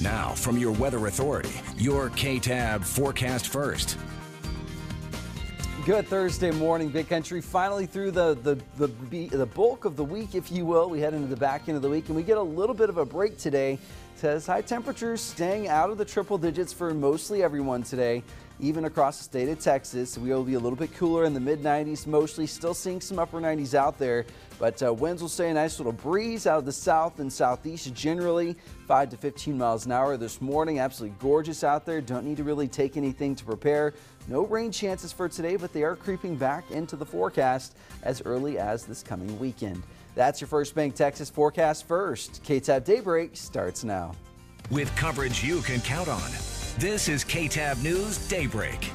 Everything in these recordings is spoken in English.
Now, from your weather authority, your KTAB forecast first. Good Thursday morning, Big Country. Finally through the bulk of the week, if you will. We head into the back end of the week, and we get a little bit of a break today. It says high temperatures staying out of the triple digits for mostly everyone today, even across the state of Texas. We will be a little bit cooler in the mid-90s, mostly still seeing some upper 90s out there, but winds will stay a nice little breeze out of the south and southeast, generally 5 to 15 miles an hour this morning. Absolutely gorgeous out there. Don't need to really take anything to prepare. No rain chances for today, but they are creeping back into the forecast as early as this coming weekend. That's your First Bank Texas forecast first. KTAB Daybreak starts now. With coverage you can count on. This is KTAB News Daybreak.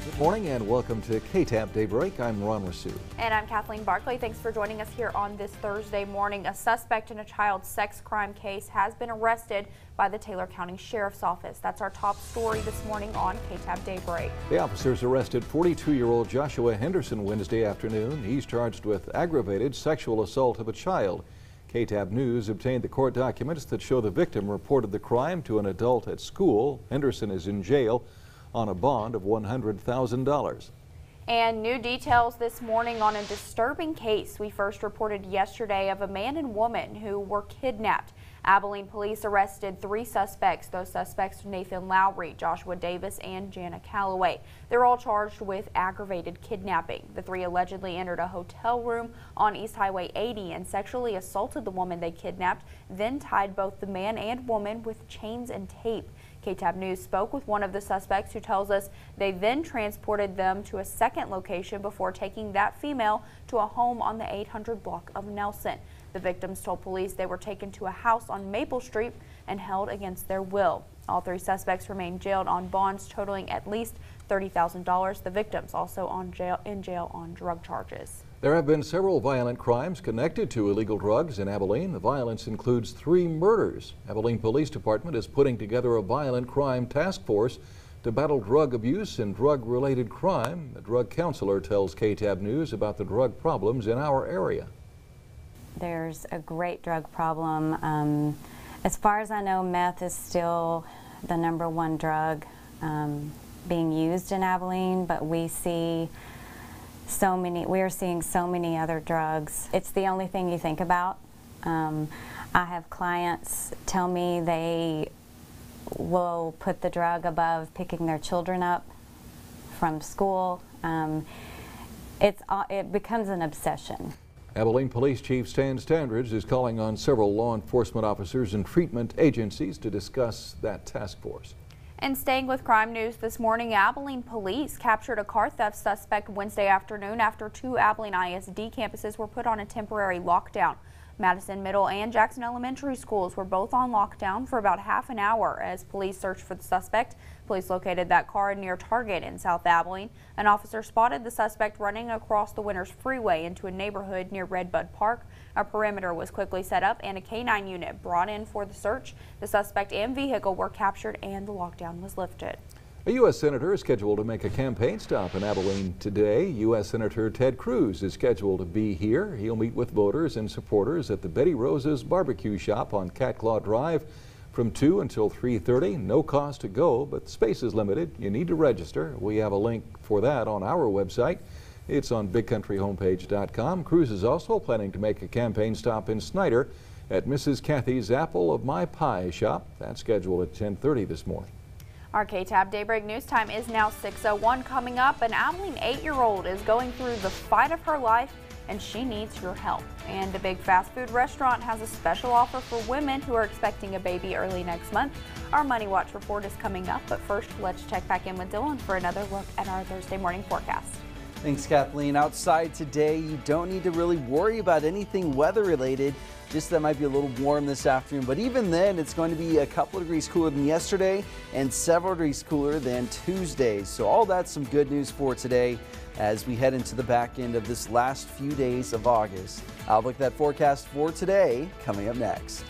Good morning and welcome to KTAB Daybreak. I'm Ron Rasu. And I'm Kathleen Barkley. Thanks for joining us here on this Thursday morning. A suspect in a child sex crime case has been arrested by the Taylor County Sheriff's Office. That's our top story this morning on KTAB Daybreak. The officers arrested 42-year-old Joshua Henderson Wednesday afternoon. He's charged with aggravated sexual assault of a child. KTAB News obtained the court documents that show the victim reported the crime to an adult at school. Henderson is in jail on a bond of $100,000. And new details this morning on a disturbing case we first reported yesterday of a man and woman who were kidnapped. Abilene police arrested 3 suspects. Those suspects are Nathan Lowry, Joshua Davis, and Jana Calloway. They're all charged with aggravated kidnapping. The 3 allegedly entered a hotel room on East Highway 80 and sexually assaulted the woman they kidnapped, then tied both the man and woman with chains and tape. KTAB News spoke with one of the suspects who tells us they then transported them to a second location before taking that female to a home on the 800 block of Nelson. The victims told police they were taken to a house on Maple Street and held against their will. All 3 suspects remain jailed on bonds totaling at least $30,000. The victims also in jail on drug charges. There have been several violent crimes connected to illegal drugs in Abilene. The violence includes 3 murders. Abilene Police Department is putting together a violent crime task force to battle drug abuse and drug-related crime. A drug counselor tells KTAB News about the drug problems in our area. There's a great drug problem. As far as I know, meth is still the #1 drug being used in Abilene, but we are seeing so many other drugs. It's the only thing you think about. I have clients tell me they will put the drug above picking their children up from school. It becomes an obsession. Abilene Police Chief Stan Standridge is calling on several law enforcement officers and treatment agencies to discuss that task force. And staying with crime news this morning, Abilene police captured a car theft suspect Wednesday afternoon after 2 Abilene ISD campuses were put on a temporary lockdown. Madison Middle and Jackson Elementary schools were both on lockdown for about half an hour as police searched for the suspect. Police located that car near Target in South Abilene. An officer spotted the suspect running across the Winters Freeway into a neighborhood near Redbud Park. A perimeter was quickly set up and a K-9 unit brought in for the search. The suspect and vehicle were captured and the lockdown was lifted. A U.S. Senator is scheduled to make a campaign stop in Abilene today. U.S. Senator Ted Cruz is scheduled to be here. He'll meet with voters and supporters at the Betty Rose's Barbecue Shop on Cat Claw Drive from 2 until 3:30. No cost to go, but the space is limited. You need to register. We have a link for that on our website. It's on bigcountryhomepage.com. Cruz is also planning to make a campaign stop in Snyder at Mrs. Kathy's Apple of My Pie shop. That's scheduled at 10:30 this morning. Our KTAB Daybreak news time is now 6:01. Coming up, an Abilene 8-year-old is going through the fight of her life and she needs your help. And a big fast food restaurant has a special offer for women who are expecting a baby early next month. Our Money Watch report is coming up, but first let's check back in with Dylan for another look at our Thursday morning forecast. Thanks, Kathleen. Outside today, you don't need to really worry about anything weather related. Just that might be a little warm this afternoon, but even then it's going to be a couple of degrees cooler than yesterday and several degrees cooler than Tuesday. So all that's some good news for today as we head into the back end of this last few days of August. I'll look at that forecast for today coming up next.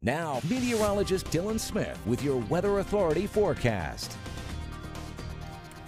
Now, meteorologist Dylan Smith with your Weather Authority forecast.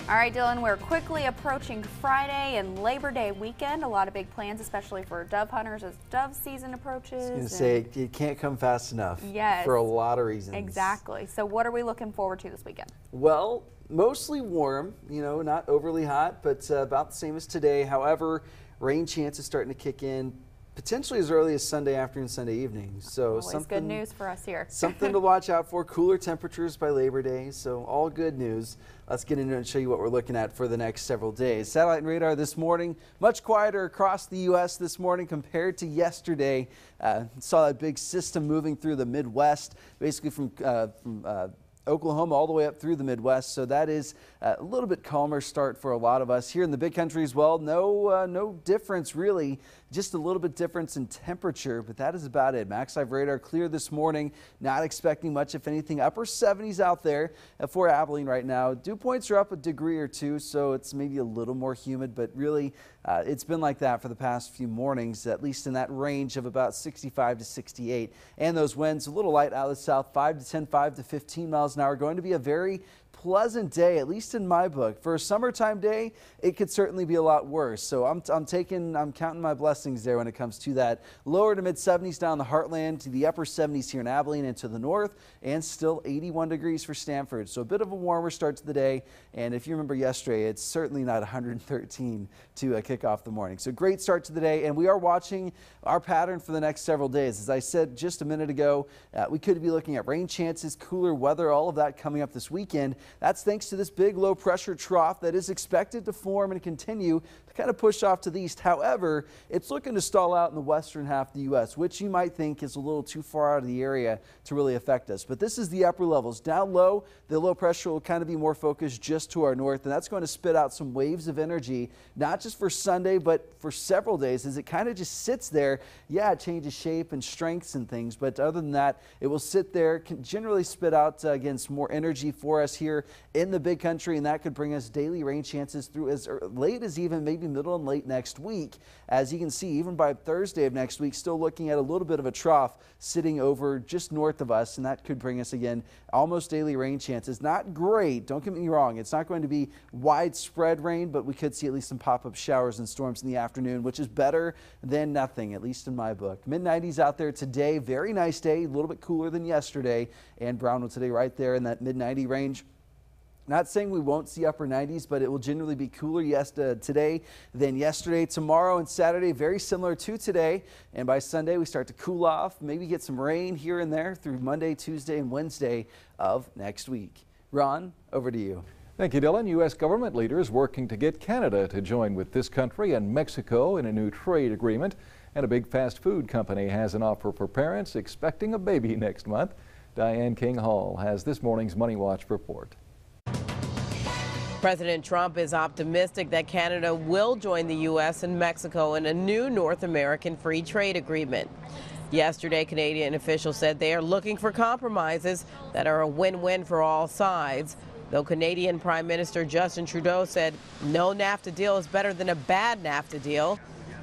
All right, Dylan, we're quickly approaching Friday and Labor Day weekend. A lot of big plans, especially for dove hunters as dove season approaches. I was going to say, it can't come fast enough. Yes. For a lot of reasons. Exactly. So what are we looking forward to this weekend? Well, mostly warm, not overly hot, but about the same as today. However, rain chances starting to kick in potentially as early as Sunday afternoon, Sunday evening. So always good news for us here. Something to watch out for. Cooler temperatures by Labor Day, so all good news. Let's get into it and show you what we're looking at for the next several days. Satellite and radar this morning, much quieter across the U.S. this morning compared to yesterday. Saw that big system moving through the Midwest, basically from Oklahoma all the way up through the Midwest, so that is a little bit calmer start for a lot of us. Here in the big country as well, no difference really, just a little bit difference in temperature, but that is about it. Max Live radar clear this morning, not expecting much, if anything. Upper 70s out there for Abilene right now. Dew points are up a degree or two, so it's maybe a little more humid, but really it's been like that for the past few mornings, at least in that range of about 65 to 68. And those winds a little light out of the south, 5 to 10, 5 to 15 miles an hour. Going to be a very pleasant day, at least in my book. For a summertime day, it could certainly be a lot worse. So I'm counting my blessings there when it comes to that. Lower to mid 70s down the heartland, to the upper 70s here in Abilene and to the north, and still 81 degrees for Stanford. So a bit of a warmer start to the day. And if you remember yesterday, it's certainly not 113 to kick off the morning. So great start to the day, and we are watching our pattern for the next several days. As I said just a minute ago, we could be looking at rain chances, cooler weather, all of that coming up this weekend. That's thanks to this big low pressure trough that is expected to form and continue to kind of push off to the east. However, it's looking to stall out in the western half of the U.S., which you might think is a little too far out of the area to really affect us. But this is the upper levels. Down low, the low pressure will kind of be more focused just to our north, and that's going to spit out some waves of energy, not just for Sunday, but for several days as it kind of just sits there. Yeah, it changes shape and strengths and things, but other than that, it will sit there, can generally spit out, again, some more energy for us here in the big country, and that could bring us daily rain chances through as late as even maybe middle and late next week. As you can see, even by Thursday of next week, still looking at a little bit of a trough sitting over just north of us, and that could bring us again almost daily rain chances. Not great, don't get me wrong, it's not going to be widespread rain, but we could see at least some pop-up showers and storms in the afternoon, which is better than nothing, at least in my book. Mid-90s out there today, very nice day, a little bit cooler than yesterday, and Brownwood today right there in that mid-90 range. Not saying we won't see upper 90s, but it will generally be cooler today than yesterday. Tomorrow and Saturday, very similar to today. And by Sunday, we start to cool off, maybe get some rain here and there through Monday, Tuesday, and Wednesday of next week. Ron, over to you. Thank you, Dylan. U.S. government leaders working to get Canada to join with this country and Mexico in a new trade agreement. And a big fast food company has an offer for parents expecting a baby next month. Diane King Hall has this morning's Money Watch report. President Trump is optimistic that Canada will join the U.S. and Mexico in a new North American free trade agreement. Yesterday, Canadian officials said they are looking for compromises that are a win-win for all sides, though Canadian Prime Minister Justin Trudeau said no NAFTA deal is better than a bad NAFTA deal.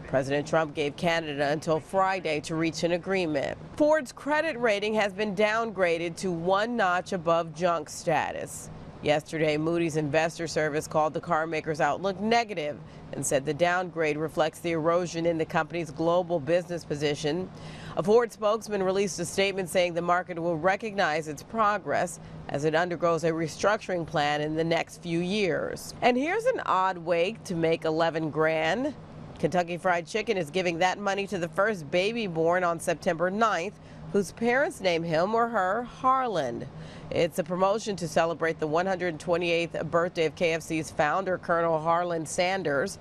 President Trump gave Canada until Friday to reach an agreement. Ford's credit rating has been downgraded to one notch above junk status. Yesterday, Moody's Investor Service called the car maker's outlook negative and said the downgrade reflects the erosion in the company's global business position. A Ford spokesman released a statement saying the market will recognize its progress as it undergoes a restructuring plan in the next few years. And here's an odd way to make 11 grand. Kentucky Fried Chicken is giving that money to the first baby born on September 9th, whose parents name him or her Harland. It's a promotion to celebrate the 128th birthday of KFC's founder, Colonel Harland Sanders.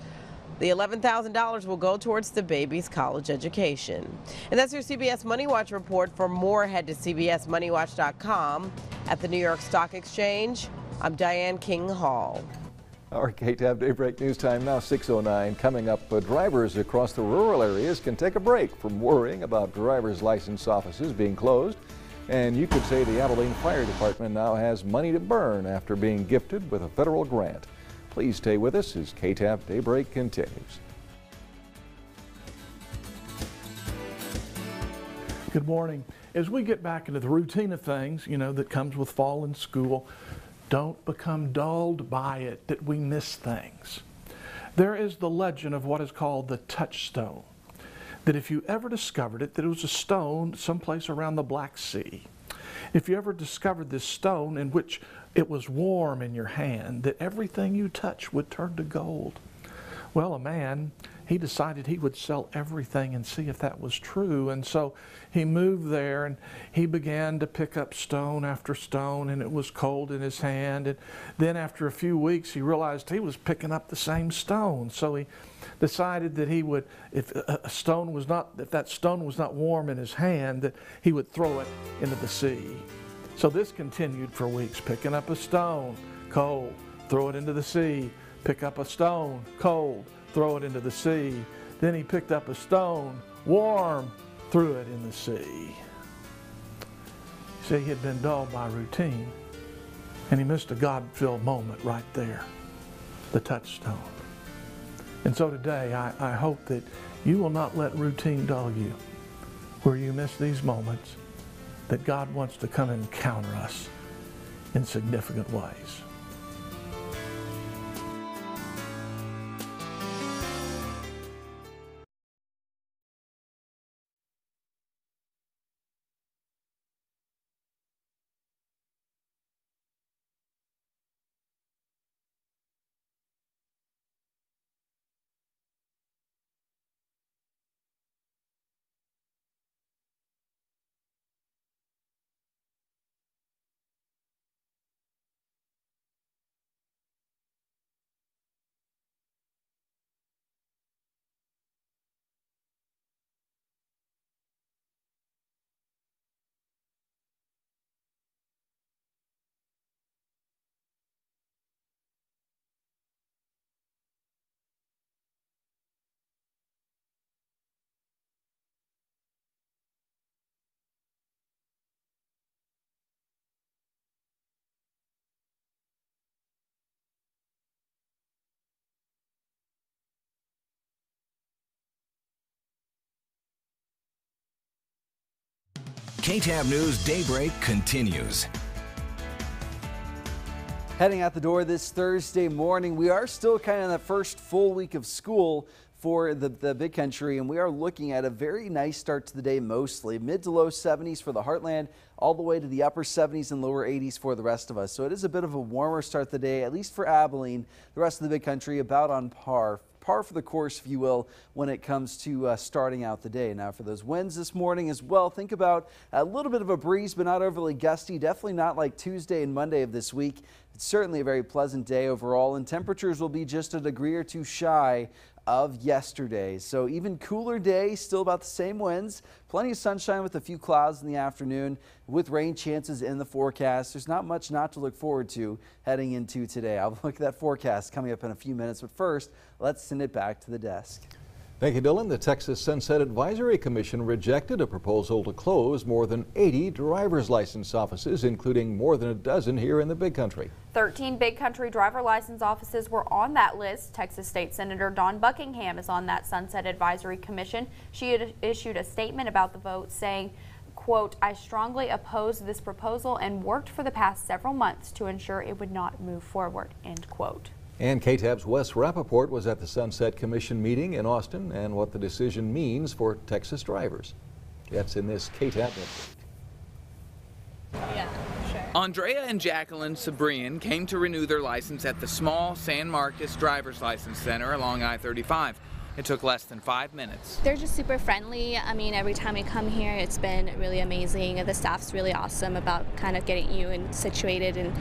The $11,000 will go towards the baby's college education. And that's your CBS Money Watch report. For more, head to cbsmoneywatch.com. At the New York Stock Exchange, I'm Diane King Hall. Our KTAB Daybreak News Time now 6:09. Coming up, drivers across the rural areas can take a break from worrying about driver's license offices being closed. And you could say the Abilene Fire Department now has money to burn after being gifted with a federal grant. Please stay with us as KTAB Daybreak continues. Good morning. as we get back into the routine of things, you know, that comes with fall and school, don't become dulled by it, that we miss things. There is the legend of what is called the touchstone, that if you ever discovered it, that it was a stone someplace around the Black Sea. If you ever discovered this stone in which it was warm in your hand, that everything you touch would turn to gold. Well, a man, he decided he would sell everything and see if that was true. And so he moved there and he began to pick up stone after stone, and it was cold in his hand. And then after a few weeks, he realized he was picking up the same stone. So he decided that he would, if that stone was not warm in his hand, that he would throw it into the sea. So this continued for weeks, picking up a stone, cold, throw it into the sea, pick up a stone, cold, throw it into the sea. Then he picked up a stone, warm, threw it in the sea. See, he had been dulled by routine, and he missed a God-filled moment right there, the touchstone. And so today, I hope that you will not let routine dull you, where you miss these moments, that God wants to come and encounter us in significant ways. KTAB News Daybreak continues. Heading out the door this Thursday morning, we are still kind of in that first full week of school for the Big Country, and we are looking at a very nice start to the day mostly. Mid to low 70s for the Heartland, all the way to the upper 70s and lower 80s for the rest of us. So it is a bit of a warmer start to the day, at least for Abilene. The rest of the Big Country about on par for the course, if you will, when it comes to starting out the day. Now for those winds this morning as well, think about a little bit of a breeze, but not overly gusty. Definitely not like Tuesday and Monday of this week. It's certainly a very pleasant day overall, and temperatures will be just a degree or two shy of yesterday. So even cooler day, still about the same winds, plenty of sunshine with a few clouds in the afternoon with rain chances in the forecast. There's not much not to look forward to heading into today. I'll look at that forecast coming up in a few minutes, but first, let's send it back to the desk. Thank you, Dylan. The Texas Sunset Advisory Commission rejected a proposal to close more than 80 driver's license offices, including more than a dozen here in the Big Country. 13 Big Country driver license offices were on that list. Texas State Senator Dawn Buckingham is on that Sunset Advisory Commission. She had issued a statement about the vote saying, quote, "I strongly oppose this proposal and worked for the past several months to ensure it would not move forward," end quote. And KTAB's Wes Rappaport was at the Sunset Commission meeting in Austin and what the decision means for Texas drivers. That's in this KTAB update. Yeah, sure. Andrea and Jacqueline Sabrian came to renew their license at the small San Marcos Driver's License Center along I-35. It took less than 5 minutes. They're just super friendly. I mean, every time we come here, it's been really amazing. The staff's really awesome about kind of getting you situated and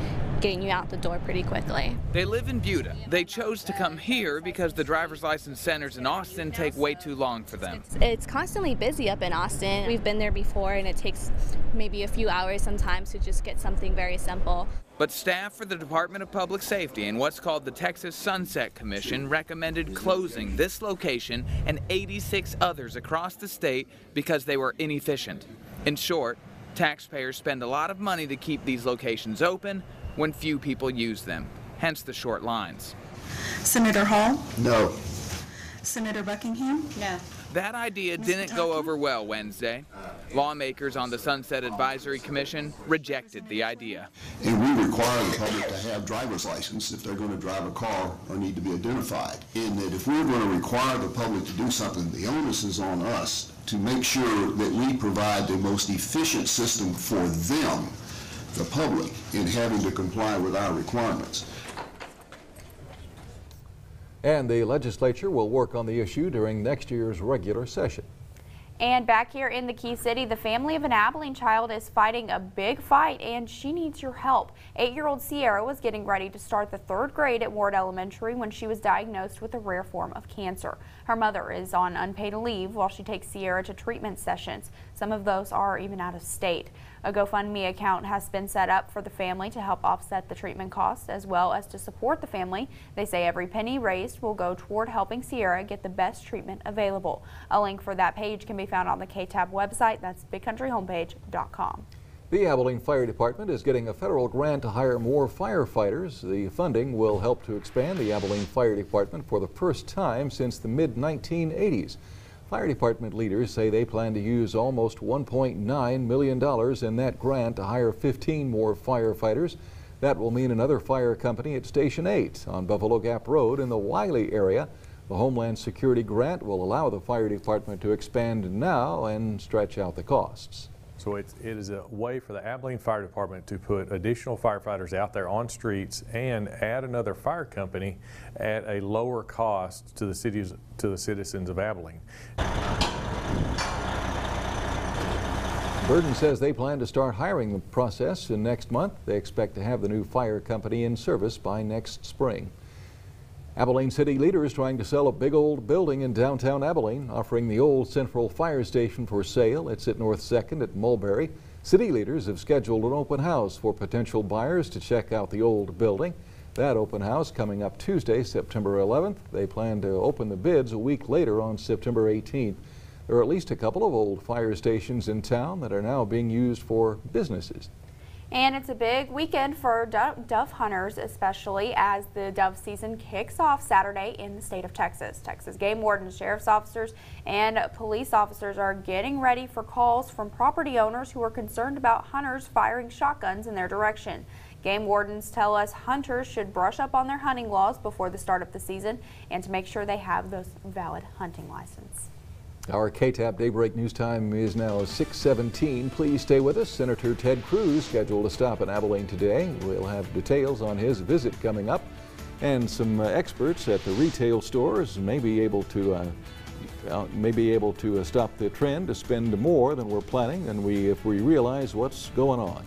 getting you out the door pretty quickly. They live in Buda. They chose to come here because the driver's license centers in Austin take way too long for them. It's constantly busy up in Austin. We've been there before, and it takes maybe a few hours sometimes to just get something very simple. But staff for the Department of Public Safety and what's called the Texas Sunset Commission recommended closing this location and 86 others across the state because they were inefficient. In short, taxpayers spend a lot of money to keep these locations open when few people use them, hence the short lines. Senator Hall? No. Senator Buckingham? No. That idea didn't go over well Wednesday. Lawmakers on the Sunset Advisory Commission rejected the idea. And we require the public to have driver's license if they're going to drive a car or need to be identified. And that if we're going to require the public to do something, the onus is on us to make sure that we provide the most efficient system for them, the public, in having to comply with our requirements. And the legislature will work on the issue during next year's regular session. And back here in the Key City, the family of an Abilene child is fighting a big fight and she needs your help. 8-year-old Sierra was getting ready to start the 3rd grade at Ward Elementary when she was diagnosed with a rare form of cancer. Her mother is on unpaid leave while she takes Sierra to treatment sessions. Some of those are even out of state. A GoFundMe account has been set up for the family to help offset the treatment costs as well as to support the family. They say every penny raised will go toward helping Sierra get the best treatment available. A link for that page can be found on the KTAB website. That's bigcountryhomepage.com. The Abilene Fire Department is getting a federal grant to hire more firefighters. The funding will help to expand the Abilene Fire Department for the first time since the mid-1980s. Fire department leaders say they plan to use almost $1.9 million in that grant to hire 15 more firefighters. That will mean another fire company at Station 8 on Buffalo Gap Road in the Wiley area. The Homeland Security grant will allow the fire department to expand now and stretch out the costs. So it is a way for the Abilene Fire Department to put additional firefighters out there on streets and add another fire company at a lower cost to the citizens of Abilene. Burden says they plan to start hiring the process in next month. They expect to have the new fire company in service by next spring. Abilene city leaders trying to sell a big old building in downtown Abilene, offering the old Central Fire Station for sale. It's at North 2nd at Mulberry. City leaders have scheduled an open house for potential buyers to check out the old building. That open house coming up Tuesday, September 11th. They plan to open the bids a week later on September 18th. There are at least a couple of old fire stations in town that are now being used for businesses. And it's a big weekend for dove hunters, especially as the dove season kicks off Saturday in the state of Texas. Texas game wardens, sheriff's officers, and police officers are getting ready for calls from property owners who are concerned about hunters firing shotguns in their direction. Game wardens tell us hunters should brush up on their hunting laws before the start of the season and to make sure they have those valid hunting license. Our KTAB Daybreak News Time is now 6:17. Please stay with us. Senator Ted Cruz scheduled to stop in Abilene today. We'll have details on his visit coming up, and some experts at the retail stores may be able to stop the trend to spend more than we're planning, and if we realize what's going on.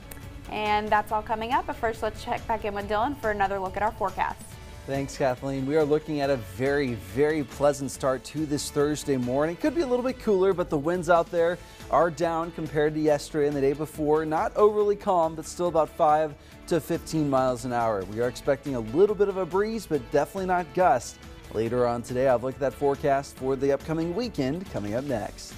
And that's all coming up. But first, let's check back in with Dylan for another look at our forecast. Thanks, Kathleen. We are looking at a very, very pleasant start to this Thursday morning. Could be a little bit cooler, but the winds out there are down compared to yesterday and the day before. Not overly calm, but still about 5 to 15 miles an hour. We are expecting a little bit of a breeze, but definitely not gust. Later on today, I'll look at that forecast for the upcoming weekend coming up next.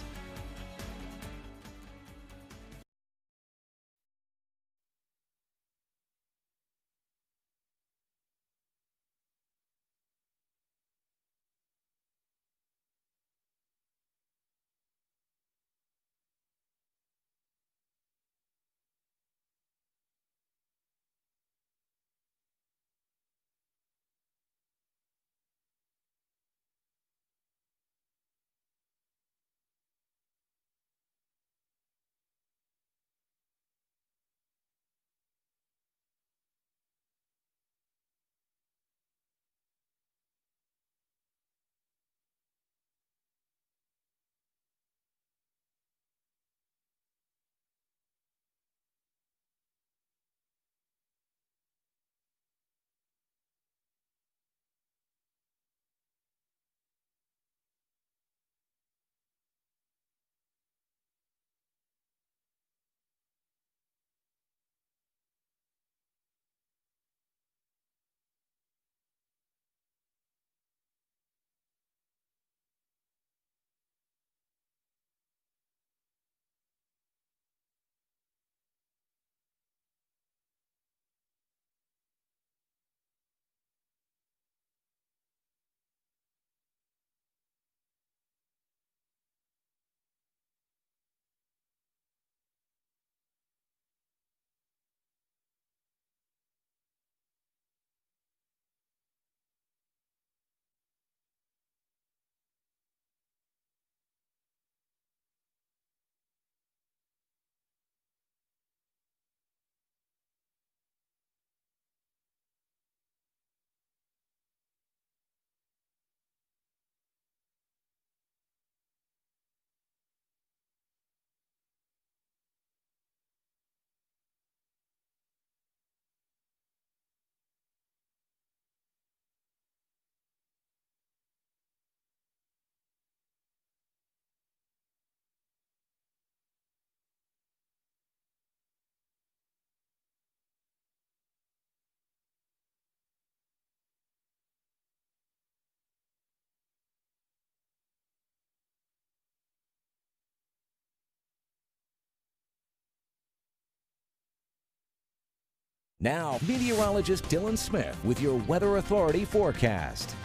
Now, meteorologist Dylan Smith with your Weather Authority forecast.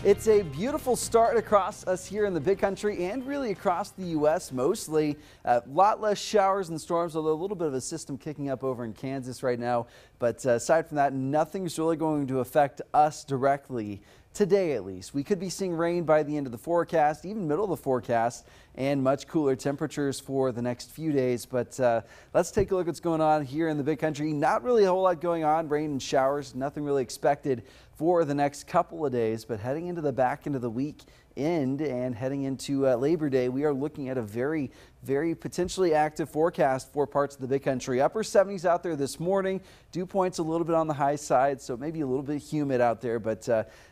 It's a beautiful start across us here in the Big Country and really across the U.S. mostly. A lot less showers and storms, although a little bit of a system kicking up over in Kansas right now. But aside from that, nothing's really going to affect us directly. Today, at least. We could be seeing rain by the end of the forecast, even middle of the forecast, and much cooler temperatures for the next few days. But let's take a look at what's going on here in the Big Country. Not really a whole lot going on. Rain and showers, nothing really expected for the next couple of days. But heading into the back end of the week and heading into Labor Day, we are looking at a very potentially active forecast for parts of the Big Country. Upper 70s out there this morning. Dew points a little bit on the high side, so maybe a little bit humid out there, but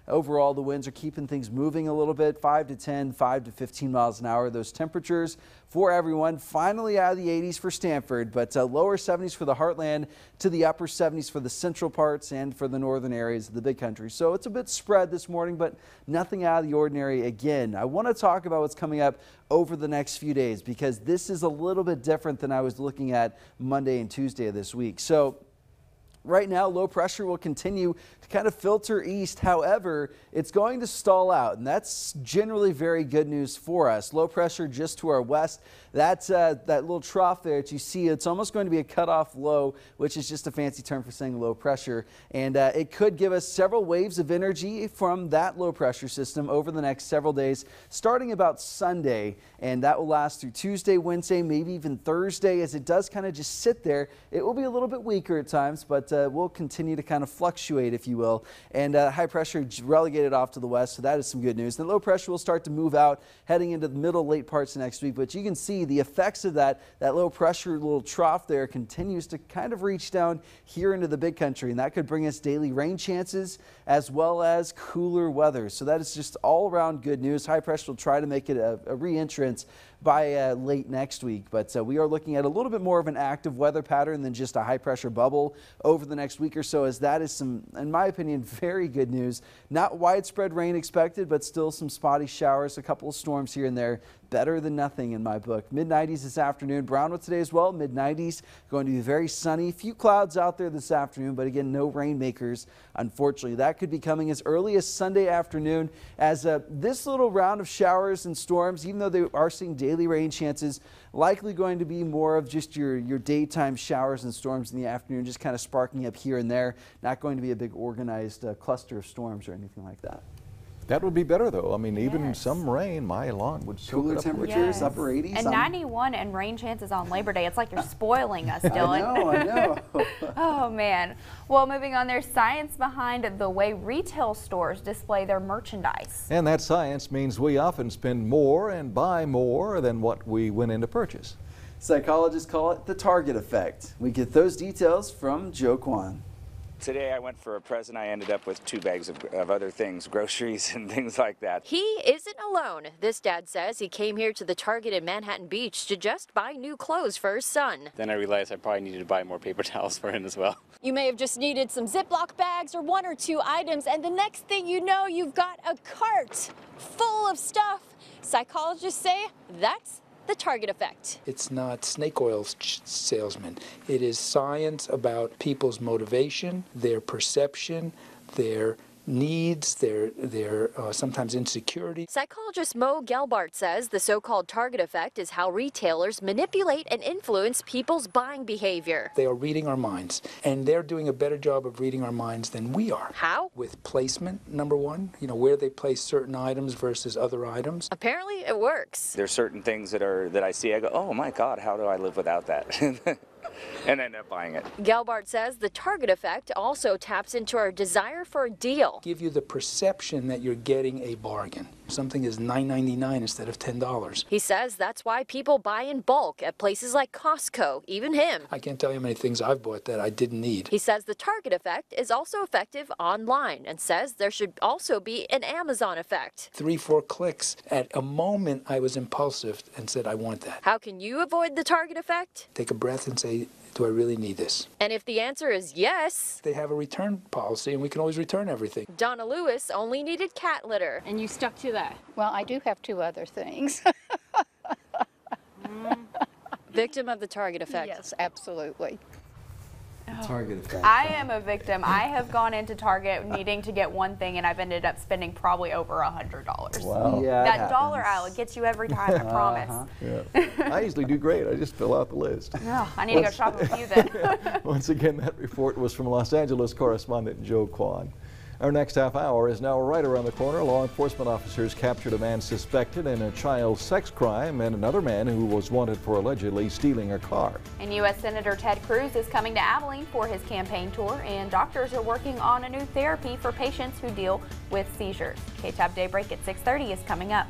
overall the winds are keeping things moving a little bit. 5 to 10, 5 to 15 miles an hour. Those temperatures for everyone finally out of the 80s for Stanford, but lower 70s for the heartland to the upper 70s for the central parts and for the northern areas of the Big Country. So it's a bit spread this morning, but nothing out of the ordinary again. I want to talk about what's coming up over the next few days because this is a little bit different than I was looking at Monday and Tuesday of this week. So right now, low pressure will continue to kind of filter east. However, it's going to stall out, and that's generally very good news for us. Low pressure just to our west. That's that little trough there that you see. It's almost going to be a cutoff low, which is just a fancy term for saying low pressure. And it could give us several waves of energy from that low pressure system over the next several days, starting about Sunday. And that will last through Tuesday, Wednesday, maybe even Thursday. As it does kind of just sit there, it will be a little bit weaker at times, but will continue to kind of fluctuate, if you will. And high pressure relegated off to the west, so that is some good news. The low pressure will start to move out heading into the middle, late parts of next week. But you can see the effects of that low pressure little trough there continues to kind of reach down here into the Big Country. And that could bring us daily rain chances as well as cooler weather. So that is just all around good news. High pressure will try to make it a re-entrance by late next week. But we are looking at a little bit more of an active weather pattern than just a high pressure bubble over the next week or so, as that is some, in my opinion, very good news. Not widespread rain expected, but still some spotty showers, a couple of storms here and there. Better than nothing in my book. Mid-90s this afternoon. Brownwood today as well. Mid-90s. Going to be very sunny. Few clouds out there this afternoon, but again, no rainmakers. Unfortunately, that could be coming as early as Sunday afternoon, as this little round of showers and storms, even though they are seeing daily rain chances, likely going to be more of just your daytime showers and storms in the afternoon, just kind of sparking up here and there. Not going to be a big organized cluster of storms or anything like that. That would be better, though. I mean, even some rain, my lawn would soak cooler it up. temperatures, upper 80s. And 91 and rain chances on Labor Day. It's like you're spoiling us, Dylan. I know. Oh, man. Well, moving on, there's science behind the way retail stores display their merchandise. And that science means we often spend more and buy more than what we went in to purchase. Psychologists call it the target effect. We get those details from Joe Kwan. Today I went for a present. I ended up with 2 bags of other things, groceries and things like that. He isn't alone. This dad says he came here to the Target in Manhattan Beach to just buy new clothes for his son. Then I realized I probably needed to buy more paper towels for him as well. You may have just needed some Ziploc bags or 1 or 2 items, and the next thing you know, you've got a cart full of stuff. Psychologists say that's the Target effect. It's not snake oil salesman. It is science about people's motivation, their perception, their needs, their sometimes insecurity. Psychologist Mo Gelbart says the so-called target effect is how retailers manipulate and influence people's buying behavior. They are reading our minds, and they're doing a better job of reading our minds than we are. How? With placement, number one, where they place certain items versus other items. Apparently it works. There's certain things that I see, I go, oh my God, how do I live without that? And end up buying it. Gelbart says the target effect also taps into our desire for a deal. Give you the perception that you're getting a bargain. Something is $9.99 instead of $10. He says that's why people buy in bulk at places like Costco, even him. I can't tell you how many things I've bought that I didn't need. He says the target effect is also effective online and says there should also be an Amazon effect. 3-4 clicks. At a moment, I was impulsive and said, I want that. How can you avoid the target effect? Take a breath and say, do I really need this? And if the answer is yes, they have a return policy and we can always return everything. Donna Lewis only needed cat litter. And you stuck to that? Well, I do have 2 other things. Victim of the target effect. Yes, absolutely. Target effect. I am a victim. I have gone into Target needing to get one thing, and I've ended up spending probably over $100. Wow. Yeah, That dollar aisle, it gets you every time, I promise. Yeah. I usually do great. I just fill out the list. Oh, I need to go shopping with you then. Once again, that report was from Los Angeles correspondent Joe Kwan. Our next half hour is now right around the corner. Law enforcement officers captured a man suspected in a child sex crime and another man who was wanted for allegedly stealing a car. And U.S. Senator Ted Cruz is coming to Abilene for his campaign tour, and doctors are working on a new therapy for patients who deal with seizures. KTAB Daybreak at 6:30 is coming up.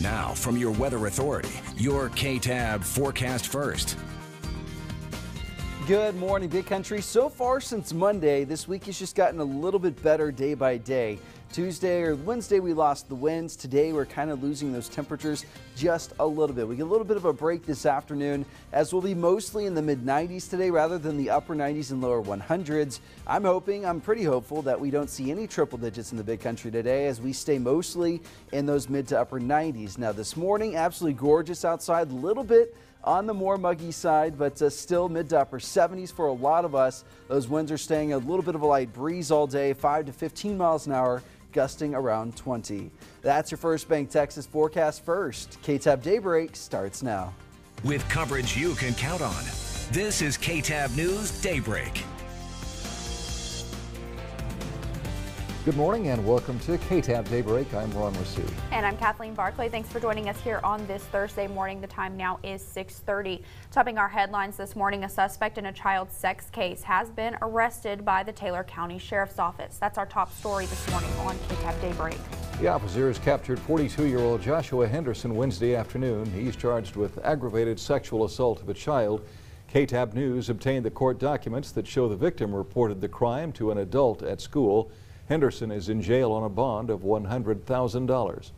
Now, from your weather authority, your KTAB forecast first. Good morning, Big Country. So far since Monday, this week has just gotten a little bit better day by day. Tuesday or Wednesday, we lost the winds. Today, we're kind of losing those temperatures just a little bit. We get a little bit of a break this afternoon, as we'll be mostly in the mid-90s today rather than the upper 90s and lower 100s. I'm pretty hopeful that we don't see any triple digits in the Big Country today, as we stay mostly in those mid to upper 90s. Now, this morning, absolutely gorgeous outside, a little bit on the more muggy side, but still mid to upper 70s for a lot of us. Those winds are staying a little bit of a light breeze all day, 5 to 15 miles an hour, gusting around 20. That's your First Bank Texas forecast first. KTAB Daybreak starts now. With coverage you can count on, this is KTAB News Daybreak. Good morning and welcome to KTAB Daybreak. I'm Ron Rousseau. And I'm Kathleen Barclay. Thanks for joining us here on this Thursday morning. The time now is 6:30. Topping our headlines this morning, a suspect in a child sex case has been arrested by the Taylor County Sheriff's Office. That's our top story this morning on KTAB Daybreak. The officers captured 42-year-old Joshua Henderson Wednesday afternoon. He's charged with aggravated sexual assault of a child. KTAB News obtained the court documents that show the victim reported the crime to an adult at school. Henderson is in jail on a bond of $100,000.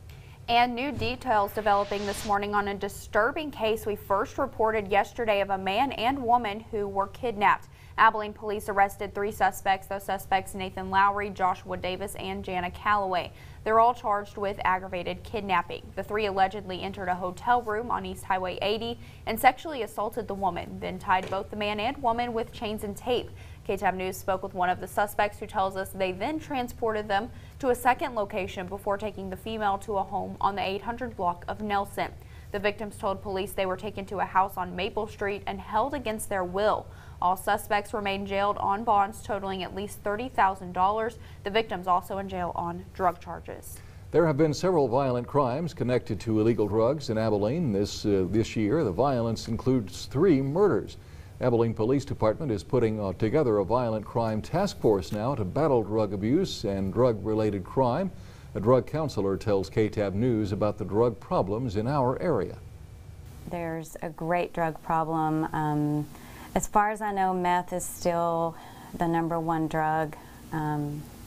And new details developing this morning on a disturbing case we first reported yesterday of a man and woman who were kidnapped. Abilene police arrested 3 suspects. Those suspects: Nathan Lowry, Joshua Davis, and Jana Calloway. They're all charged with aggravated kidnapping. The 3 allegedly entered a hotel room on East Highway 80 and sexually assaulted the woman, then tied both the man and woman with chains and tape. KTAB News spoke with one of the suspects, who tells us they then transported them to a second location before taking the female to a home on the 800 block of Nelson. The victims told police they were taken to a house on Maple Street and held against their will. All suspects remain jailed on bonds totaling at least $30,000. The victims also in jail on drug charges. There have been several violent crimes connected to illegal drugs in Abilene this year. The violence includes 3 murders. Abilene Police Department is putting together a violent crime task force now to battle drug abuse and drug-related crime. A drug counselor tells KTAB News about the drug problems in our area. There's a great drug problem. As far as I know, meth is still the #1 drug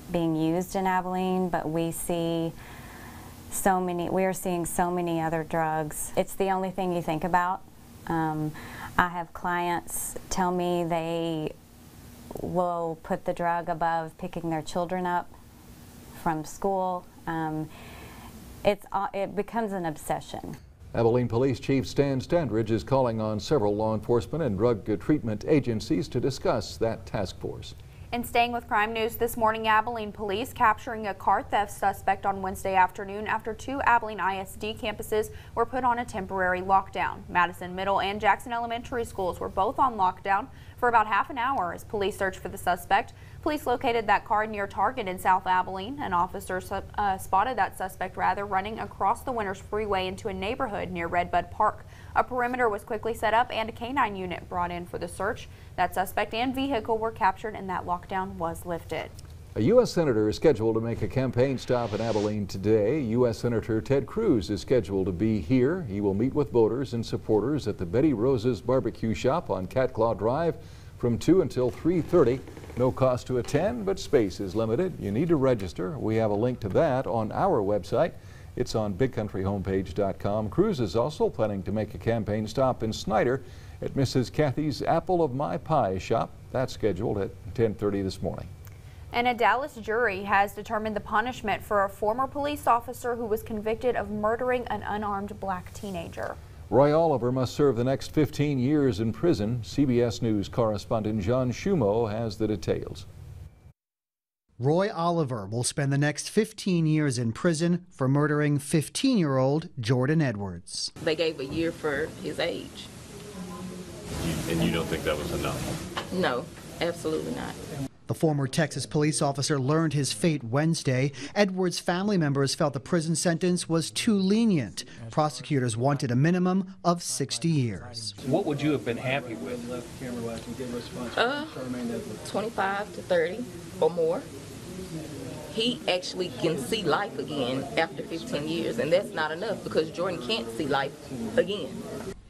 being used in Abilene, but we are seeing so many other drugs. It's the only thing you think about. I have clients tell me they will put the drug above picking their children up from school. It becomes an obsession. Abilene Police Chief Stan Standridge is calling on several law enforcement and drug treatment agencies to discuss that task force. And staying with crime news this morning, Abilene police capturing a car theft suspect on Wednesday afternoon after 2 Abilene ISD campuses were put on a temporary lockdown. Madison Middle and Jackson Elementary schools were both on lockdown for about half an hour as police searched for the suspect. Police located that car near Target in South Abilene. An officer spotted that suspect running across the Winters Freeway into a neighborhood near Redbud Park. A perimeter was quickly set up and a canine unit brought in for the search. That suspect and vehicle were captured and that lockdown was lifted. A U.S. Senator is scheduled to make a campaign stop in Abilene today. U.S. Senator Ted Cruz is scheduled to be here. He will meet with voters and supporters at the Betty Rose's Barbecue Shop on Cat Claw Drive from 2 until 3:30. No cost to attend, but space is limited. You need to register. We have a link to that on our website. It's on bigcountryhomepage.com. Cruz is also planning to make a campaign stop in Snyder at Mrs. Kathy's Apple of My Pie shop. That's scheduled at 10:30 this morning. And a Dallas jury has determined the punishment for a former police officer who was convicted of murdering an unarmed black teenager. Roy Oliver must serve the next 15 years in prison. CBS News correspondent John Shumo has the details. Roy Oliver will spend the next 15 years in prison for murdering 15-year-old Jordan Edwards. They gave a year for his age. And you don't think that was enough? No, absolutely not. The former Texas police officer learned his fate Wednesday. Edwards' family members felt the prison sentence was too lenient. Prosecutors wanted a minimum of 60 years. What would you have been happy with? 25 to 30 or more. He actually can see life again after 15 years, and that's not enough because Jordan can't see life again.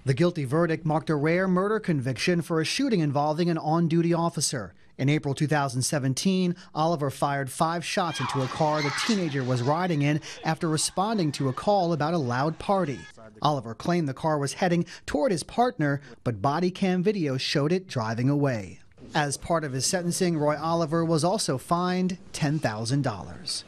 The guilty verdict marked a rare murder conviction for a shooting involving an on-duty officer. In April 2017, Oliver fired 5 shots into a car the teenager was riding in after responding to a call about a loud party. Oliver claimed the car was heading toward his partner, but body cam video showed it driving away. As part of his sentencing, Roy Oliver was also fined $10,000.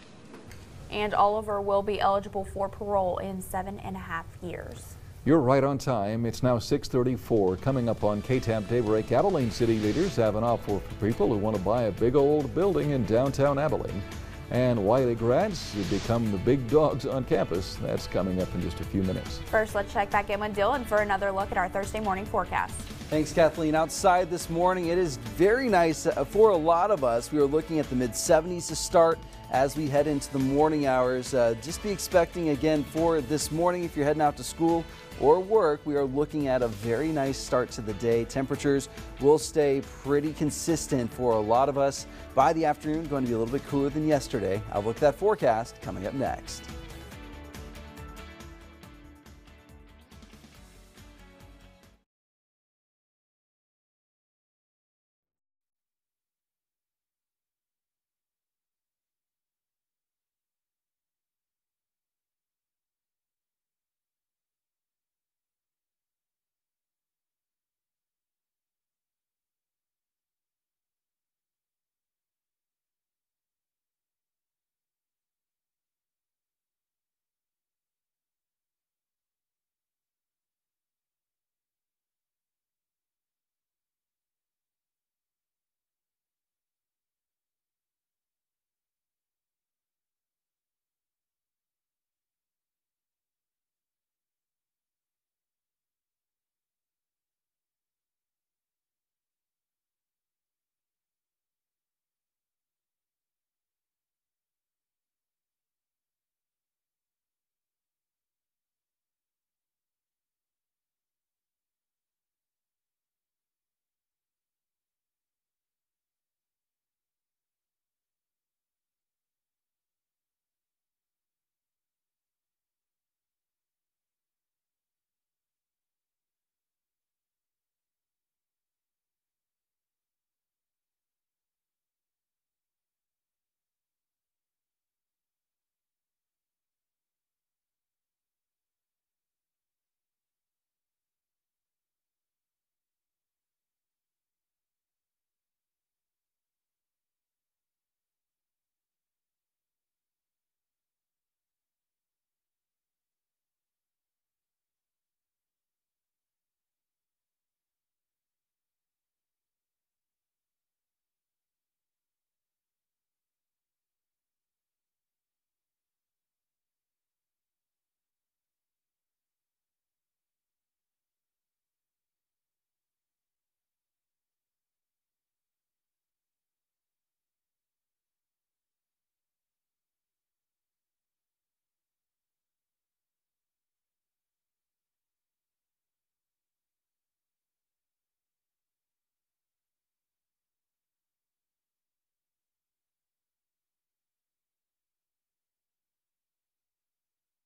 And Oliver will be eligible for parole in 7.5 years. You're right on time. It's now 6:34. Coming up on KTAB Daybreak, Abilene city leaders have an offer for people who want to buy a big old building in downtown Abilene. And Wiley grads become the big dogs on campus. That's coming up in just a few minutes. First, let's check back in with Dylan for another look at our Thursday morning forecast. Thanks, Kathleen. Outside this morning, it is very nice for a lot of us. We are looking at the mid-70s to start as we head into the morning hours. Just be expecting again for this morning if you're heading out to school or work. We are looking at a very nice start to the day. Temperatures will stay pretty consistent for a lot of us. By the afternoon, going to be a little bit cooler than yesterday. I'll look at that forecast coming up next.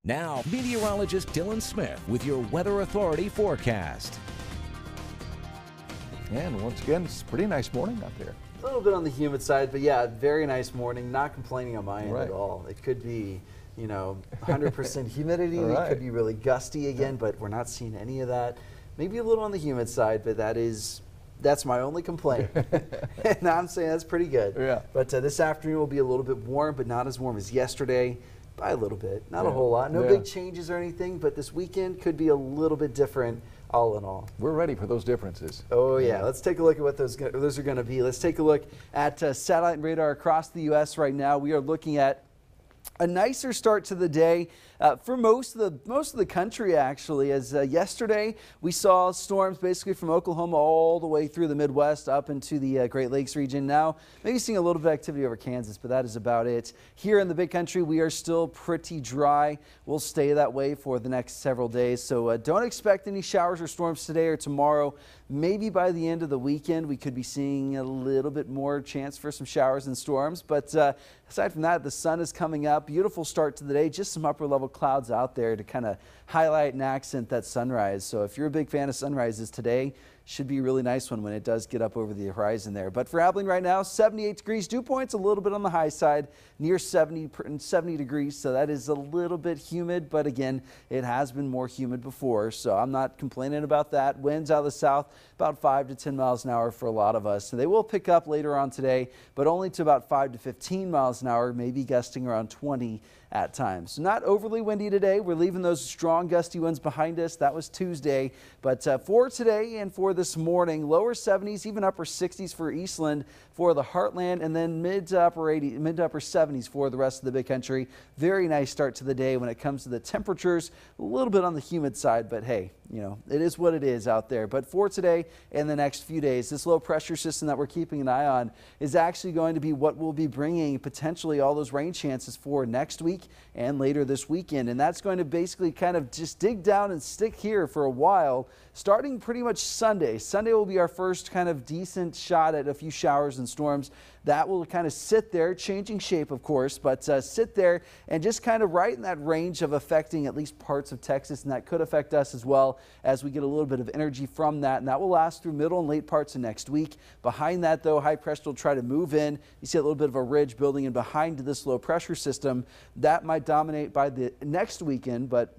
Now, meteorologist Dylan Smith with your Weather Authority forecast. And once again, it's a pretty nice morning out there. A little bit on the humid side, but yeah, very nice morning. Not complaining on my end at all. It could be, 100% humidity. It could be really gusty again, but we're not seeing any of that. Maybe a little on the humid side, but that's my only complaint. And I'm saying that's pretty good. Yeah. But this afternoon will be a little bit warm, but not as warm as yesterday. By a little bit, not a whole lot. No big changes or anything, but this weekend could be a little bit different all in all. We're ready for those differences. Oh yeah, let's take a look at what those are going to be. Let's take a look at satellite and radar across the U.S. right now. We are looking at a nicer start to the day for most of the country, actually, as yesterday we saw storms basically from Oklahoma all the way through the Midwest up into the Great Lakes region. Now maybe seeing a little bit of activity over Kansas, but that is about it. Here in the big country, we are still pretty dry. We'll stay that way for the next several days, so don't expect any showers or storms today or tomorrow. Maybe by the end of the weekend, we could be seeing a little bit more chance for some showers and storms. But aside from that, the sun is coming up. Beautiful start to the day. Just some upper level clouds out there to kind of highlight and accent that sunrise. So if you're a big fan of sunrises today, should be a really nice one when it does get up over the horizon there. But for Abilene right now, 78 degrees. Dew point's a little bit on the high side, near 70 degrees. So that is a little bit humid. But again, it has been more humid before. So I'm not complaining about that. Winds out of the south, about 5 to 10 miles an hour for a lot of us. So they will pick up later on today, but only to about 5 to 15 miles an hour, maybe gusting around 20 at times. So not overly windy today. We're leaving those strong gusty winds behind us. That was Tuesday. But for today and for this morning, lower 70s, even upper 60s for Eastland for the heartland, and then mid to upper 70s for the rest of the big country. Very nice start to the day when it comes to the temperatures. A little bit on the humid side, but hey, it is what it is out there. But for today and the next few days, this low pressure system that we're keeping an eye on is actually going to be what will be bringing potentially all those rain chances for next week and later this weekend. And that's going to basically kind of just dig down and stick here for a while, starting pretty much Sunday. Sunday will be our first kind of decent shot at a few showers and storms. That will kind of sit there, changing shape, of course, but sit there and just kind of right in that range of affecting at least parts of Texas, and that could affect us as well as we get a little bit of energy from that, and that will last through middle and late parts of next week. Behind that, though, high pressure will try to move in. You see a little bit of a ridge building in behind this low pressure system. That might dominate by the next weekend, but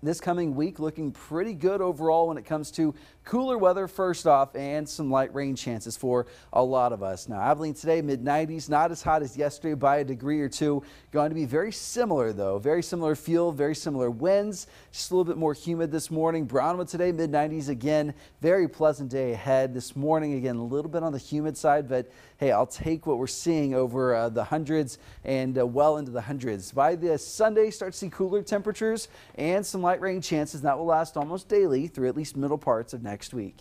this coming week looking pretty good overall when it comes to cooler weather first off, and some light rain chances for a lot of us. Now Abilene today, mid-90s, not as hot as yesterday by a degree or two. Going to be very similar though, very similar feel, very similar winds, just a little bit more humid this morning. Brownwood today, mid-90s again, very pleasant day ahead. This morning again a little bit on the humid side, but hey, I'll take what we're seeing over the hundreds and well into the hundreds. By the Sunday, start to see cooler temperatures and some light rain chances, and that will last almost daily through at least middle parts of next week.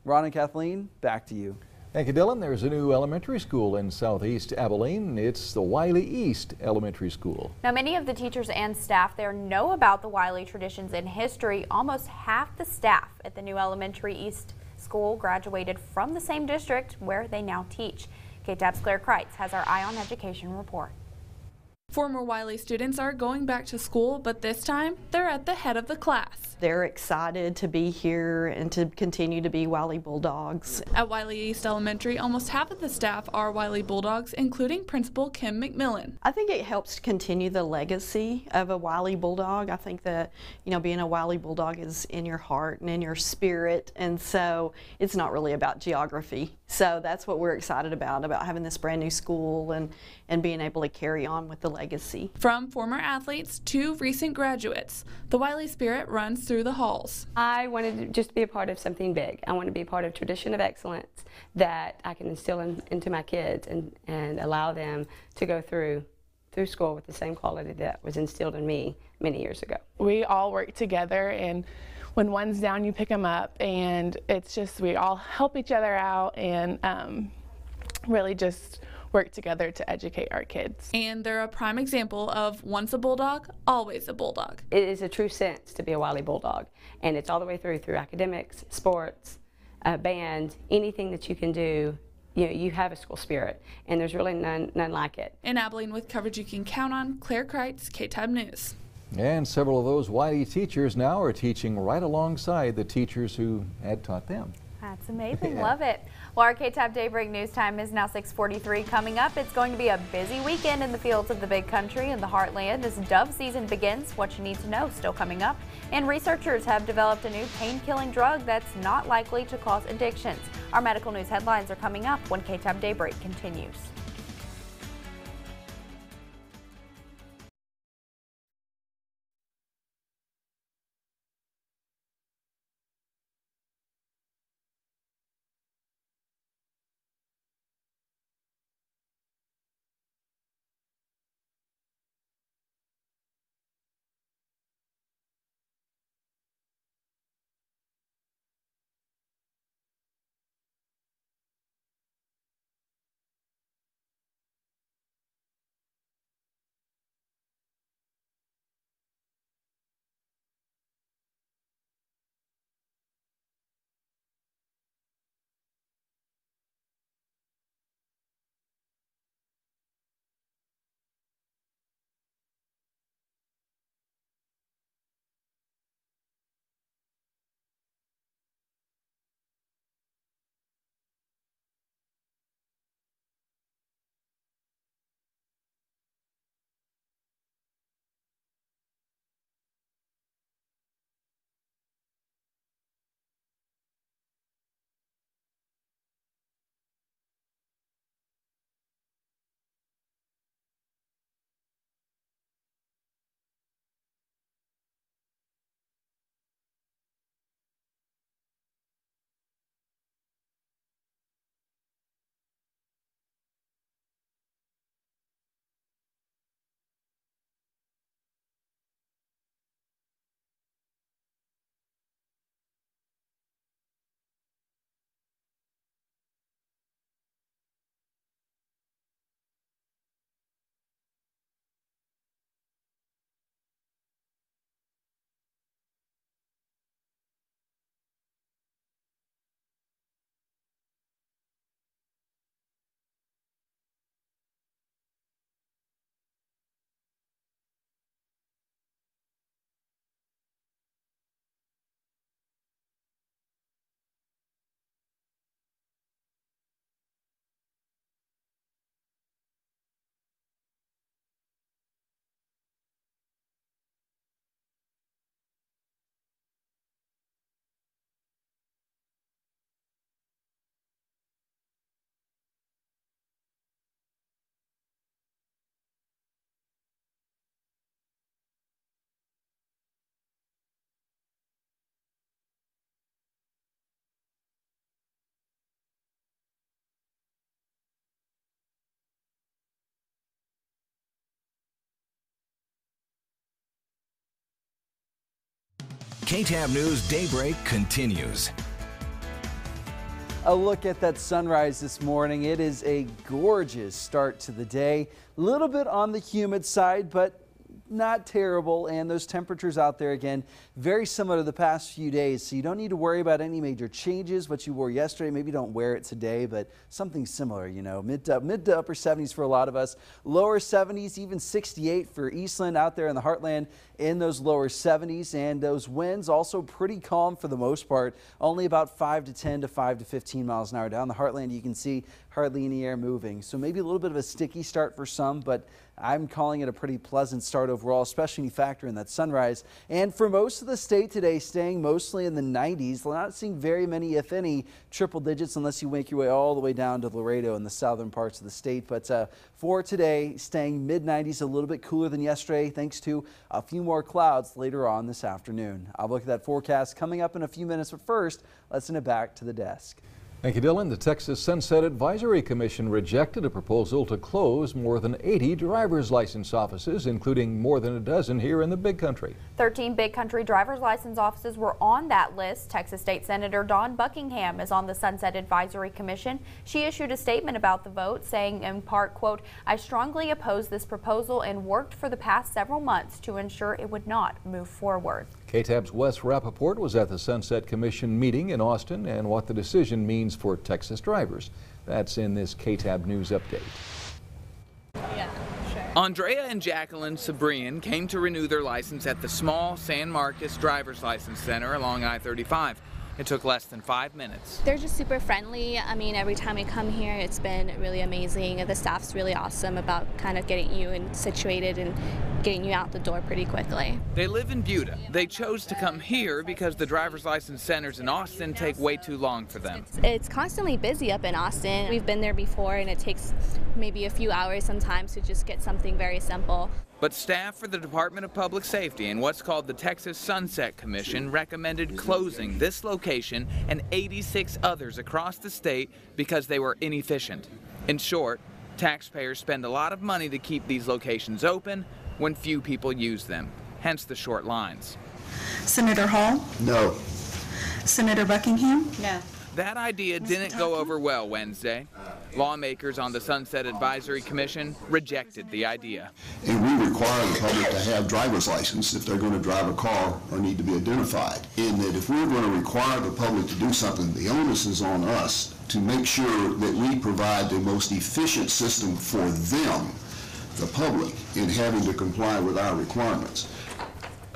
Ron and Kathleen, back to you. Thank you, Dylan. There's a new elementary school in southeast Abilene. It's the Wiley East Elementary School. Now, many of the teachers and staff there know about the Wiley traditions and history. Almost half the staff at the new Elementary East School graduated from the same district where they now teach. KTAB's Claire Kreitz has our Eye on Education report. Former Wiley students are going back to school, but this time they're at the head of the class. They're excited to be here and to continue to be Wiley Bulldogs. At Wiley East Elementary, almost half of the staff are Wiley Bulldogs, including Principal Kim McMillan. I think it helps to continue the legacy of a Wiley Bulldog. I think that, being a Wiley Bulldog is in your heart and in your spirit, and so it's not really about geography. So that's what we're excited about having this brand new school and being able to carry on with the legacy. From former athletes to recent graduates, the Wiley spirit runs through the halls. I wanted to just be a part of something big. I want to be a part of tradition of excellence that I can instill into my kids and allow them to go through school with the same quality that was instilled in me many years ago. We all work together, and when one's down, you pick them up, and it's just we all help each other out and really just work together to educate our kids. And they're a prime example of once a Bulldog, always a Bulldog. It is a true sense to be a Wiley Bulldog, and it's all the way through academics, sports, band, anything that you can do. You have a school spirit, and there's really none like it. In Abilene, with coverage you can count on, Claire Kreitz, KTAB News. And several of those Wiley teachers now are teaching right alongside the teachers who had taught them. That's amazing. Yeah. Love it. Well, our KTAB Daybreak news time is now 6:43. Coming up, it's going to be a busy weekend in the fields of the Big Country and the Heartland as dove season begins. What you need to know still coming up. And researchers have developed a new pain-killing drug that's not likely to cause addictions. Our medical news headlines are coming up when KTAB Daybreak continues. KTAB News Daybreak continues. A look at that sunrise this morning. It is a gorgeous start to the day. A little bit on the humid side, but not terrible. And those temperatures out there, again, very similar to the past few days. So you don't need to worry about any major changes. What you wore yesterday, maybe don't wear it today, but something similar, you know, mid to upper 70s for a lot of us. Lower 70s, even 68 for Eastland out there in the Heartland in those lower 70s. And those winds also pretty calm for the most part. Only about 5 to 10 to 5 to 15 miles an hour. Down the Heartland, you can see hardly any air moving. So maybe a little bit of a sticky start for some, but I'm calling it a pretty pleasant start overall, especially when you factor in that sunrise. And for most of the state today, staying mostly in the 90s. We're not seeing very many, if any, triple digits unless you make your way all the way down to Laredo in the southern parts of the state. But for today, staying mid-90s, a little bit cooler than yesterday, thanks to a few more clouds later on this afternoon. I'll look at that forecast coming up in a few minutes, but first, let's send it back to the desk. Thank you, Dylan. The Texas Sunset Advisory Commission rejected a proposal to close more than 80 driver's license offices, including more than a dozen here in the Big Country. 13 Big Country driver's license offices were on that list. Texas State Senator Dawn Buckingham is on the Sunset Advisory Commission. She issued a statement about the vote, saying in part, quote, "I strongly oppose this proposal and worked for the past several months to ensure it would not move forward." KTAB's Wes Rappaport was at the Sunset Commission meeting in Austin and what the decision means for Texas drivers. That's in this KTAB News Update. Andrea and Jacqueline Sabrian came to renew their license at the small San Marcos Driver's License Center along I-35. It took less than 5 minutes. They're just super friendly. I mean, every time we come here, it's been really amazing. The staff's really awesome about kind of getting you situated and getting you out the door pretty quickly. They live in Buda. They chose to come here because the driver's license centers in Austin take way too long for them. It's constantly busy up in Austin. We've been there before, and it takes maybe a few hours sometimes to just get something very simple. But staff for the Department of Public Safety and what's called the Texas Sunset Commission recommended closing this location and 86 others across the state because they were inefficient. In short, taxpayers spend a lot of money to keep these locations open when few people use them, hence the short lines. Senator Hall? No. Senator Buckingham? No. That idea didn't go over well Wednesday. Lawmakers on the Sunset Advisory Commission rejected the idea. And we require the public to have driver's license if they're going to drive a car or need to be identified. And that if we're going to require the public to do something, the onus is on us to make sure that we provide the most efficient system for them, the public, in having to comply with our requirements.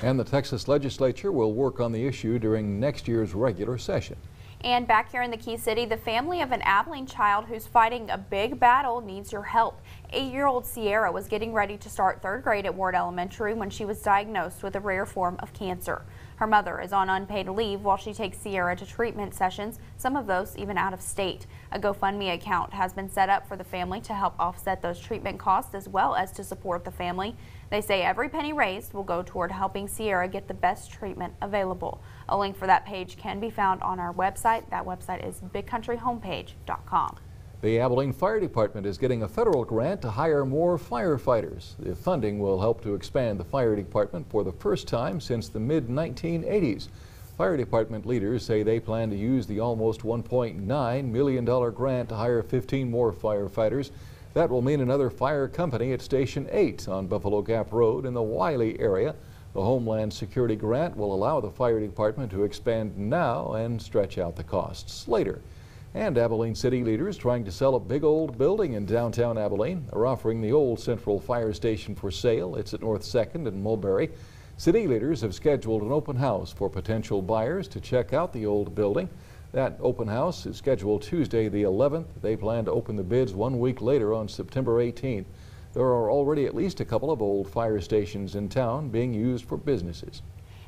And the Texas legislature will work on the issue during next year's regular session. And back here in the Key City, the family of an Abilene child who's fighting a big battle needs your help. 8-year-old Sierra was getting ready to start 3rd grade at Ward Elementary when she was diagnosed with a rare form of cancer. Her mother is on unpaid leave while she takes Sierra to treatment sessions, some of those even out of state. A GoFundMe account has been set up for the family to help offset those treatment costs as well as to support the family. They say every penny raised will go toward helping Sierra get the best treatment available. A link for that page can be found on our website. That website is bigcountryhomepage.com. The Abilene Fire Department is getting a federal grant to hire more firefighters. The funding will help to expand the fire department for the first time since the mid-1980s. Fire department leaders say they plan to use the almost $1.9 million grant to hire 15 more firefighters. That will mean another fire company at Station 8 on Buffalo Gap Road in the Wiley area. The Homeland Security grant will allow the fire department to expand now and stretch out the costs later. And Abilene city leaders trying to sell a big old building in downtown Abilene are offering the old Central Fire Station for sale. It's at North 2nd and Mulberry. City leaders have scheduled an open house for potential buyers to check out the old building. That open house is scheduled Tuesday the 11th. They plan to open the bids 1 week later on September 18th. There are already at least a couple of old fire stations in town being used for businesses.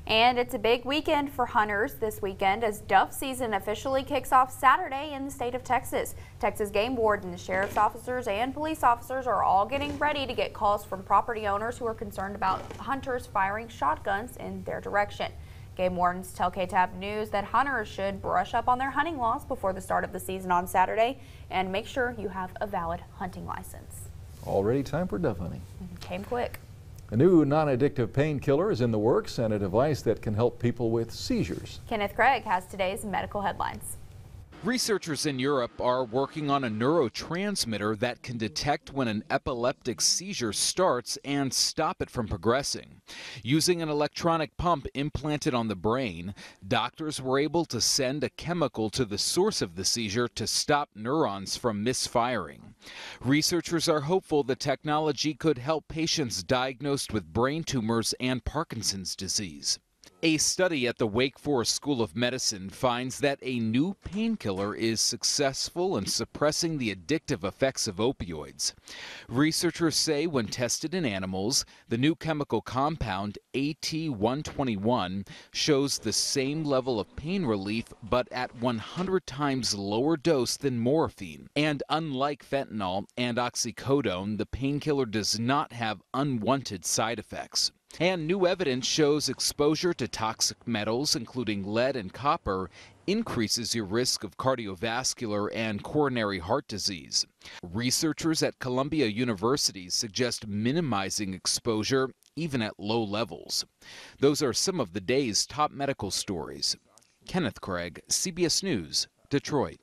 And it's a big weekend for hunters this weekend as dove season officially kicks off Saturday in the state of Texas. Texas game wardens, sheriff's officers, and police officers are all getting ready to get calls from property owners who are concerned about hunters firing shotguns in their direction. Game wardens tell KTAB News that hunters should brush up on their hunting laws before the start of the season on Saturday and make sure you have a valid hunting license. Already time for dove hunting. Came quick. A new non-addictive painkiller is in the works and a device that can help people with seizures. Kenneth Craig has today's medical headlines. Researchers in Europe are working on a neurotransmitter that can detect when an epileptic seizure starts and stop it from progressing. Using an electronic pump implanted on the brain, doctors were able to send a chemical to the source of the seizure to stop neurons from misfiring. Researchers are hopeful the technology could help patients diagnosed with brain tumors and Parkinson's disease. A study at the Wake Forest School of Medicine finds that a new painkiller is successful in suppressing the addictive effects of opioids. Researchers say when tested in animals, the new chemical compound AT121 shows the same level of pain relief but at 100 times lower dose than morphine. And unlike fentanyl and oxycodone, the painkiller does not have unwanted side effects. And new evidence shows exposure to toxic metals, including lead and copper, increases your risk of cardiovascular and coronary heart disease. Researchers at Columbia University suggest minimizing exposure even at low levels. Those are some of the day's top medical stories. Kenneth Craig, CBS News, Detroit.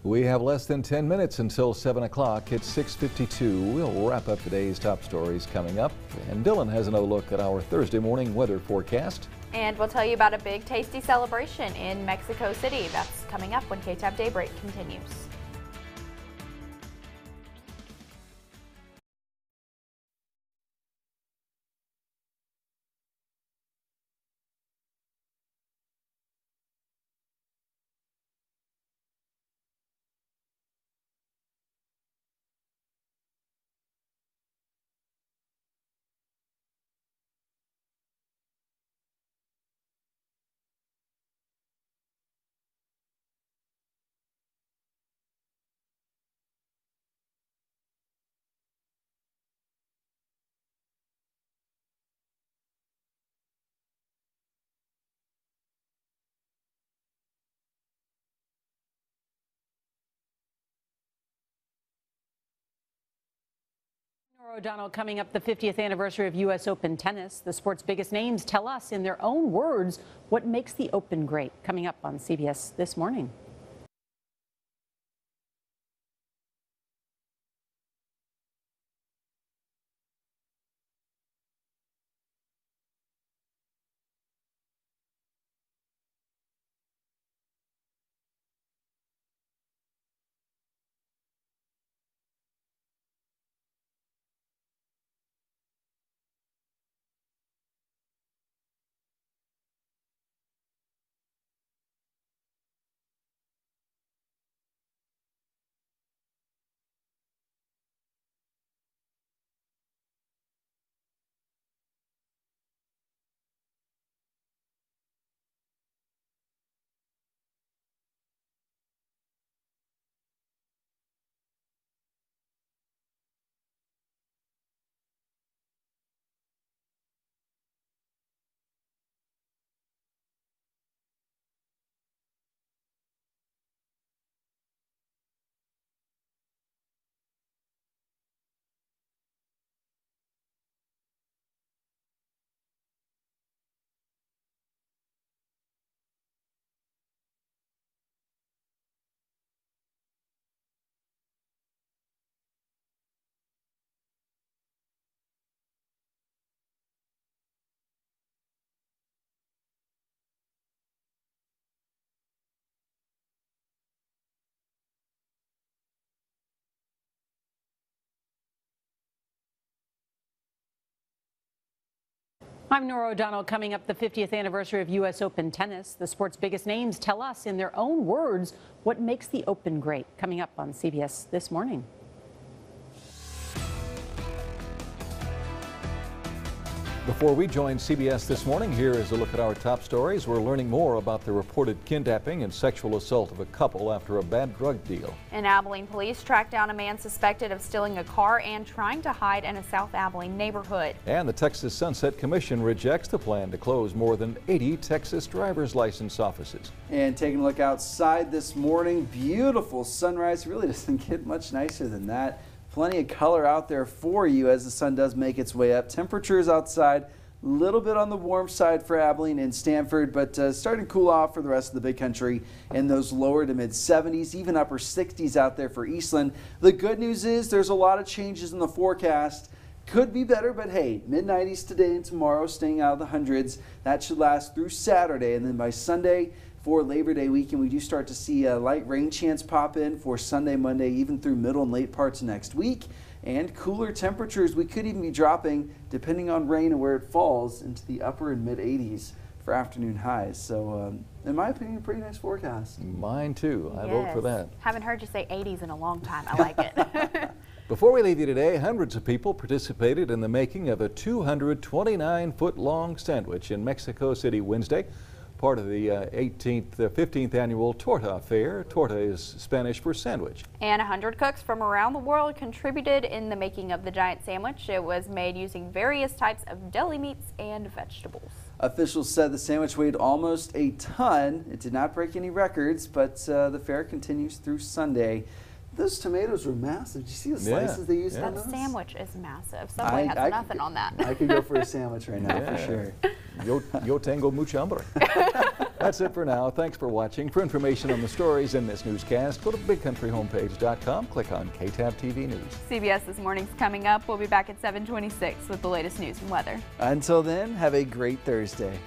We have less than 10 minutes until 7 o'clock. It's 6:52. We'll wrap up today's top stories coming up. And Dylan has another look at our Thursday morning weather forecast. And we'll tell you about a big tasty celebration in Mexico City. That's coming up when KTAB Daybreak continues. O'Donnell, coming up the 50th anniversary of U.S. Open tennis. The sport's biggest names tell us in their own words what makes the Open great. Coming up on CBS This Morning. I'm Nora O'Donnell, coming up the 50th anniversary of U.S. Open tennis. The sport's biggest names tell us in their own words what makes the Open great. Coming up on CBS This Morning. Before we join CBS This Morning, here is a look at our top stories. We're learning more about the reported kidnapping and sexual assault of a couple after a bad drug deal. In Abilene, police tracked down a man suspected of stealing a car and trying to hide in a South Abilene neighborhood. And the Texas Sunset Commission rejects the plan to close more than 80 Texas driver's license offices. And taking a look outside this morning, beautiful sunrise. Really doesn't get much nicer than that. Plenty of color out there for you as the sun does make its way up. Temperatures outside, a little bit on the warm side for Abilene and Stanford, but starting to cool off for the rest of the big country in those lower to mid 70s, even upper 60s out there for Eastland. The good news is there's a lot of changes in the forecast. Could be better, but hey, mid 90s today and tomorrow, staying out of the hundreds. That should last through Saturday, and then by Sunday, for Labor Day weekend, we do start to see a light rain chance pop in for Sunday, Monday, even through middle and late parts of next week. And cooler temperatures, we could even be dropping, depending on rain and where it falls, into the upper and mid 80s for afternoon highs. So, in my opinion, a pretty nice forecast. Mine too. I vote for that. Haven't heard you say 80s in a long time. I like it. Before we leave you today, hundreds of people participated in the making of a 229-foot-long sandwich in Mexico City Wednesday. Part of the 15th annual Torta Fair. Torta is Spanish for sandwich. And 100 cooks from around the world contributed in the making of the giant sandwich. It was made using various types of deli meats and vegetables. Officials said the sandwich weighed almost a ton. It did not break any records, but the fair continues through Sunday. Those tomatoes were massive. Did you see the slices they used on those? That sandwich is massive. Subway has nothing on that. I could go for a sandwich right now for sure. Yo tengo mucha hambre. That's it for now. Thanks for watching. For information on the stories in this newscast, go to bigcountryhomepage.com. Click on KTAB TV News. CBS This Morning's coming up. We'll be back at 7:26 with the latest news and weather. Until then, have a great Thursday.